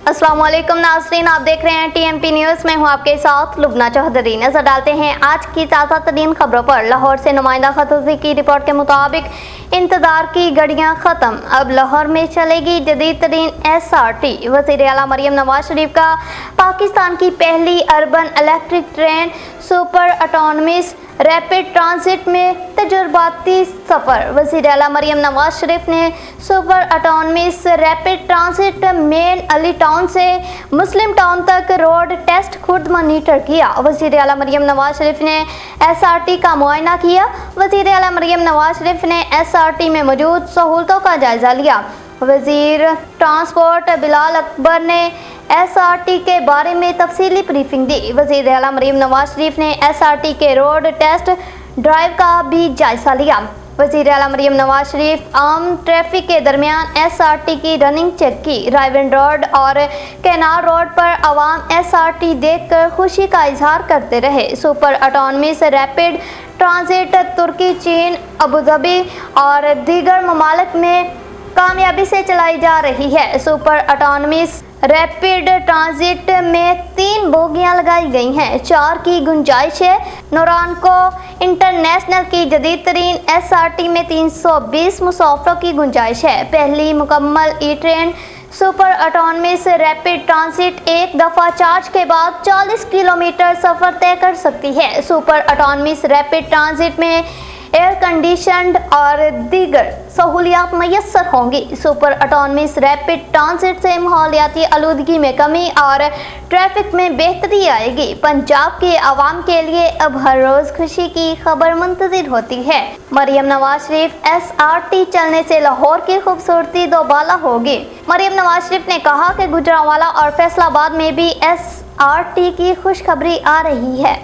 अस्सलाम वालेकुम नाज़रीन, आप देख रहे हैं TMP न्यूज़। मैं हूं आपके साथ लुबना चौधरी। नजर डालते हैं आज की ताज़ा तरीन खबरों पर। लाहौर से नुमाइंदा खतूजी की रिपोर्ट के मुताबिक इंतजार की घड़ियां ख़त्म, अब लाहौर में चलेगी जदीद तरीन SRT। वज़ीर आला मरियम नवाज शरीफ का पाकिस्तान की पहली urban electric train super autonomous rapid transit में तजुर्बाती सफ़र। वज़ीर आला मरियम नवाज शरीफ ने super autonomous rapid transit main Ali town से मुस्लिम टाउन तक रोड टेस्ट खुद मॉनिटर किया। वज़ीर आला मरियम नवाज शरीफ ने SRT का मुआयना किया। वज़ीर आला मरियम नवाज शरीफ ने SRT में मौजूद सहूलतों का जायज़ा लिया। वज़ीर ट्रांसपोर्ट बिलाल अकबर ने SRT के बारे में तफसीली ब्रीफिंग दी। वज़ीर आला मरियम नवाज शरीफ ने SRT के रोड टेस्ट ड्राइव का भी जायज़ा लिया। वज़ीर आला मरियम नवाज शरीफ आम ट्रैफिक के दरमियान SRT की रनिंग चेक की। रायवन रोड और कैनाल रोड पर आवाम SRT देखकर खुशी का इजहार करते रहे। सुपर ऑटोनमस रैपिड ट्रांजिट तुर्की, चीन, अबूधाबी और दीगर ममालिक में कामयाबी से चलाई जा रही है। सुपर ऑटोनमस रैपिड ट्रांजिट में 3 बोगियां लगाई गई हैं, 4 की गुंजाइश है। नोरानको इंटरनेशनल की जदीद तरीन SRT में 320 मुसाफिरों की गुंजाइश है। पहली मुकम्मल train super autonomous rapid transit एक दफ़ा चार्ज के बाद 40 किलोमीटर सफ़र तय कर सकती है। सुपर ऑटोनमस रैपिड ट्रांजिट में एयर कंडीशनड और दीगर सहूलियात मैसर होंगी। सुपर ऑटोनमस रैपिड ट्रांजिट से माहौलियाती आलूदगी में कमी और ट्रैफिक में बेहतरी आएगी। पंजाब के आवाम के लिए अब हर रोज़ खुशी की खबर मुंतज़िर होती है। मरियम नवाज शरीफ SRT चलने से लाहौर की खूबसूरती दोबाला होगी। मरियम नवाज शरीफ ने कहा कि गुजरांवाला और फैसलाबाद में भी SRT की खुशखबरी आ रही है।